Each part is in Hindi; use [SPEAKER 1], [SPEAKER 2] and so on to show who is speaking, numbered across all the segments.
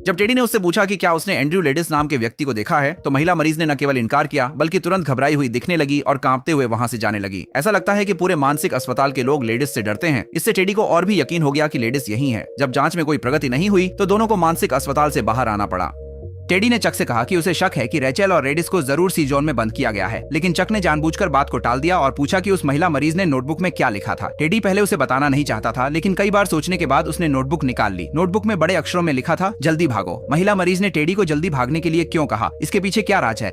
[SPEAKER 1] जब टेडी ने उससे पूछा कि क्या उसने एंड्रयू लेडिस नाम के व्यक्ति को देखा है, तो महिला मरीज ने न केवल इनकार किया बल्कि तुरंत घबराई हुई दिखने लगी और कांपते हुए वहां से जाने लगी। ऐसा लगता है कि पूरे मानसिक अस्पताल के लोग लेडिस से डरते हैं। इससे टेडी को और भी यकीन हो गया कि लेडिस यही है। जब जांच में कोई प्रगति नहीं हुई तो दोनों को मानसिक अस्पताल से बाहर आना पड़ा। टेडी ने चक से कहा कि उसे शक है कि रेचल और रेडिस को जरूर सी जोन में बंद किया गया है, लेकिन चक ने जानबूझकर बात को टाल दिया और पूछा कि उस महिला मरीज ने नोटबुक में क्या लिखा था। टेडी पहले उसे बताना नहीं चाहता था, लेकिन कई बार सोचने के बाद उसने नोटबुक निकाल ली। नोटबुक में बड़े अक्षरों में लिखा था, जल्दी भागो। महिला मरीज ने टेडी को जल्दी भागने के लिए क्यों कहा, इसके पीछे क्या राज है?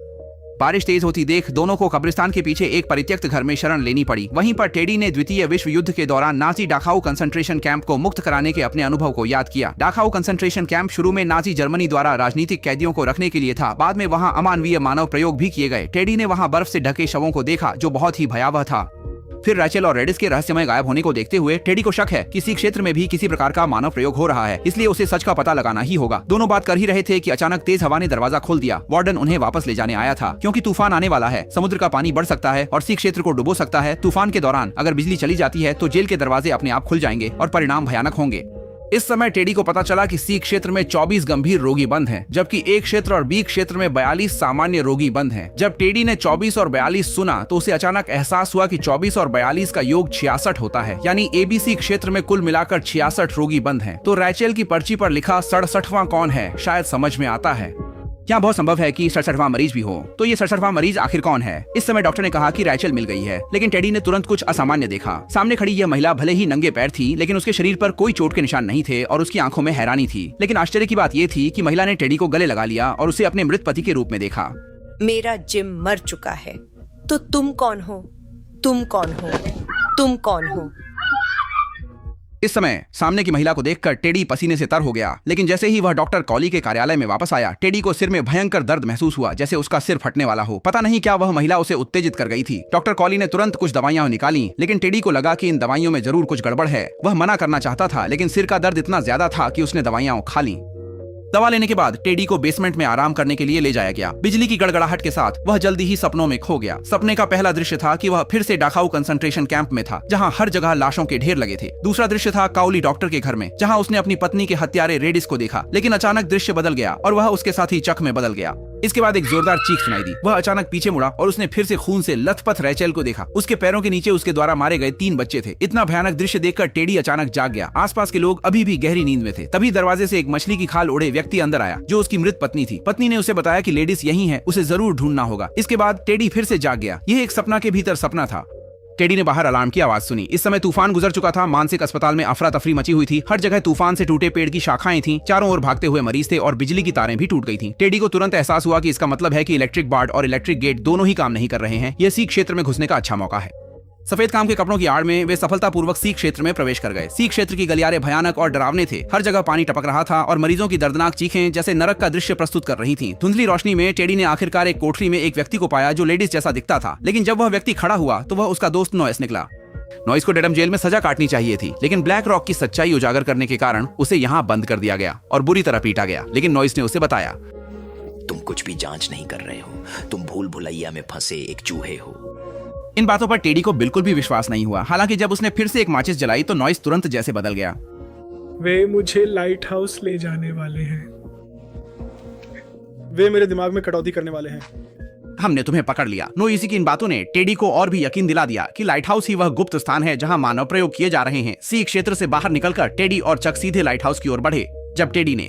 [SPEAKER 1] बारिश तेज होती देख दोनों को कब्रिस्तान के पीछे एक परित्यक्त घर में शरण लेनी पड़ी। वहीं पर टेडी ने द्वितीय विश्व युद्ध के दौरान नाजी डाखाऊ कंसंट्रेशन कैंप को मुक्त कराने के अपने अनुभव को याद किया। डाखाऊ कंसंट्रेशन कैंप शुरू में नाजी जर्मनी द्वारा राजनीतिक कैदियों को रखने के लिए था। बाद में वहां अमानवीय मानव प्रयोग भी किए गए। टेडी ने वहां बर्फ से ढके शवों को देखा जो बहुत ही भयावह था। फिर रेचल और रेडिस के रहस्यमय गायब होने को देखते हुए टेडी को शक है कि इसी क्षेत्र में भी किसी प्रकार का मानव प्रयोग हो रहा है, इसलिए उसे सच का पता लगाना ही होगा। दोनों बात कर ही रहे थे कि अचानक तेज हवा ने दरवाजा खोल दिया। वार्डन उन्हें वापस ले जाने आया था क्योंकि तूफान आने वाला है। समुद्र का पानी बढ़ सकता है और सी क्षेत्र को डुबो सकता है। तूफान के दौरान अगर बिजली चली जाती है तो जेल के दरवाजे अपने आप खुल जाएंगे और परिणाम भयानक होंगे। इस समय टेडी को पता चला कि सी क्षेत्र में 24 गंभीर रोगी बंद हैं, जबकि ए क्षेत्र और बी क्षेत्र में 42 सामान्य रोगी बंद हैं। जब टेडी ने 24 और 42 सुना तो उसे अचानक एहसास हुआ कि 24 और 42 का योग 66 होता है, यानी एबीसी क्षेत्र में कुल मिलाकर 66 रोगी बंद हैं। तो रैचेल की पर्ची पर लिखा 67वां कौन है, शायद समझ में आता है। यहाँ बहुत संभव है कि 67वां मरीज भी हो। तो ये 67वां मरीज आखिर कौन है? इस समय डॉक्टर ने कहा कि रैचेल मिल गई है, लेकिन टेडी ने तुरंत कुछ असामान्य देखा। सामने खड़ी यह महिला भले ही नंगे पैर थी, लेकिन उसके शरीर पर कोई चोट के निशान नहीं थे और उसकी आंखों में हैरानी थी। लेकिन आश्चर्य की बात यह थी कि महिला ने टेडी को गले लगा लिया और उसे अपने मृत पति के रूप में देखा।
[SPEAKER 2] मेरा जिम मर चुका है, तो तुम कौन हो? तुम कौन हो? तुम कौन हो?
[SPEAKER 1] इस समय सामने की महिला को देखकर टेडी पसीने से तर हो गया, लेकिन जैसे ही वह डॉक्टर कॉली के कार्यालय में वापस आया, टेडी को सिर में भयंकर दर्द महसूस हुआ, जैसे उसका सिर फटने वाला हो। पता नहीं क्या वह महिला उसे उत्तेजित कर गई थी। डॉक्टर कॉली ने तुरंत कुछ दवाइयां निकाली, लेकिन टेडी को लगा कि इन दवाइयों में जरूर कुछ गड़बड़ है। वह मना करना चाहता था, लेकिन सिर का दर्द इतना ज्यादा था कि उसने दवाइयां खा ली। दवा लेने के बाद टेडी को बेसमेंट में आराम करने के लिए ले जाया गया। बिजली की गड़गड़ाहट के साथ वह जल्दी ही सपनों में खो गया। सपने का पहला दृश्य था कि वह फिर से डाखाऊ कंसंट्रेशन कैंप में था, जहां हर जगह लाशों के ढेर लगे थे। दूसरा दृश्य था काउली डॉक्टर के घर में, जहां उसने अपनी पत्नी के हत्यारे रेडिस को देखा। लेकिन अचानक दृश्य बदल गया और वह उसके साथ ही चक में बदल गया। इसके बाद एक जोरदार चीख सुनाई दी। वह अचानक पीछे मुड़ा और उसने फिर से खून से लथपथ रैचेल को देखा। उसके पैरों के नीचे उसके द्वारा मारे गए 3 बच्चे थे। इतना भयानक दृश्य देखकर टेडी अचानक जाग गया। आसपास के लोग अभी भी गहरी नींद में थे। तभी दरवाजे से एक मछली की खाल ओढ़े व्यक्ति अंदर आया, जो उसकी मृत पत्नी थी। पत्नी ने उसे बताया कि लेडीज यही है, उसे जरूर ढूंढना होगा। इसके बाद टेडी फिर से जाग गया। यह एक सपना के भीतर सपना था। टेडी ने बाहर अलार्म की आवाज सुनी। इस समय तूफान गुजर चुका था। मानसिक अस्पताल में अफरा तफरी मची हुई थी। हर जगह तूफान से टूटे पेड़ की शाखाएं थीं। चारों ओर भागते हुए मरीज थे और बिजली की तारें भी टूट गई थीं। टेडी को तुरंत एहसास हुआ कि इसका मतलब है कि इलेक्ट्रिक बार्ड और इलेक्ट्रिक गेट दोनों ही काम नहीं कर रहे हैं। यह सी क्षेत्र में घुसने का अच्छा मौका है। सफेद काम के कपड़ों की आड़ में वे सफलतापूर्वक सी क्षेत्र में प्रवेश कर गए। सी क्षेत्र की गलियारे भयानक और डरावने थे। हर जगह पानी टपक रहा था और मरीजों की दर्दनाक चीखें जैसे नरक का दृश्य प्रस्तुत कर रही थीं। धुंधली रोशनी में टेडी ने आखिरकार एक कोठरी में एक व्यक्ति को पाया जो लेडीज जैसा दिखता था। लेकिन जब वह व्यक्ति खड़ा हुआ तो वह उसका दोस्त नॉइस निकला। नॉइस को डेडम जेल में सजा काटनी चाहिए थी, लेकिन ब्लैक रॉक की सच्चाई उजागर करने के कारण उसे यहाँ बंद कर दिया गया और बुरी तरह पीटा गया। लेकिन नॉइस ने उसे बताया,
[SPEAKER 3] तुम कुछ भी जांच नहीं कर रहे हो, तुम भूल भुलैया में फंसे एक चूहे हो।
[SPEAKER 1] इन बातों पर टेडी को बिल्कुल भी विश्वास नहीं हुआ। हालांकि जब उसने फिर से एक माचिस जलाई तो नॉइस तुरंत जैसे बदल गया।
[SPEAKER 4] वे मुझे लाइट हाउस ले जाने वाले हैं। वे मेरे दिमाग में कटौती करने वाले हैं।
[SPEAKER 1] हमने तुम्हें पकड़ लिया। नोइसी की इन बातों ने टेडी को और भी यकीन दिला दिया कि लाइट हाउस ही वह गुप्त स्थान है जहां मानव प्रयोग किए जा रहे हैं। सी क्षेत्र से बाहर निकलकर टेडी और चक सीधे लाइट हाउस की ओर बढ़े। जब टेडी ने